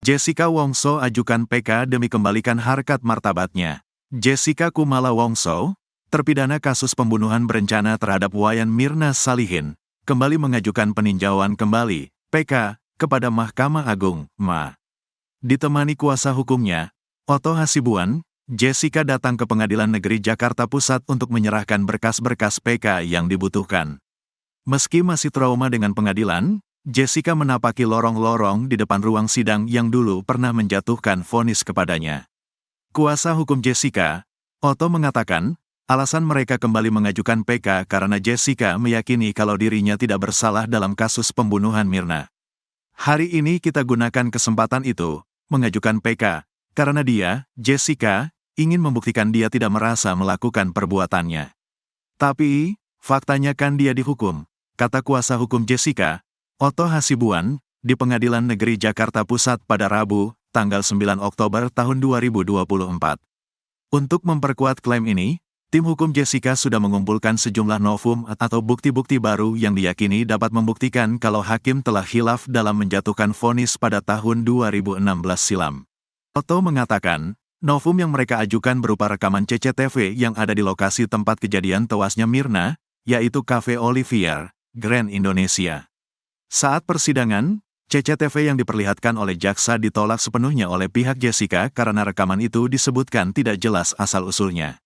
Jessica Wongso ajukan PK demi kembalikan harkat martabatnya. Jessica Kumala Wongso, terpidana kasus pembunuhan berencana terhadap Wayan Mirna Salihin, kembali mengajukan peninjauan kembali, PK, kepada Mahkamah Agung, MA. Ditemani kuasa hukumnya, Otto Hasibuan, Jessica datang ke Pengadilan Negeri Jakarta Pusat untuk menyerahkan berkas-berkas PK yang dibutuhkan. Meski masih trauma dengan pengadilan, Jessica menapaki lorong-lorong di depan ruang sidang yang dulu pernah menjatuhkan vonis kepadanya. Kuasa hukum Jessica, Otto mengatakan, alasan mereka kembali mengajukan PK karena Jessica meyakini kalau dirinya tidak bersalah dalam kasus pembunuhan Mirna. Hari ini kita gunakan kesempatan itu, mengajukan PK, karena dia, Jessica, ingin membuktikan dia tidak merasa melakukan perbuatannya. Tapi, faktanya kan dia dihukum, kata kuasa hukum Jessica, Otto Hasibuan, di Pengadilan Negeri Jakarta Pusat pada Rabu, tanggal 9 Oktober tahun 2024. Untuk memperkuat klaim ini, tim hukum Jessica sudah mengumpulkan sejumlah novum atau bukti-bukti baru yang diyakini dapat membuktikan kalau hakim telah khilaf dalam menjatuhkan vonis pada tahun 2016 silam. Otto mengatakan, novum yang mereka ajukan berupa rekaman CCTV yang ada di lokasi tempat kejadian tewasnya Mirna, yaitu Cafe Olivier, Grand Indonesia. Saat persidangan, CCTV yang diperlihatkan oleh jaksa ditolak sepenuhnya oleh pihak Jessica karena rekaman itu disebutkan tidak jelas asal-usulnya.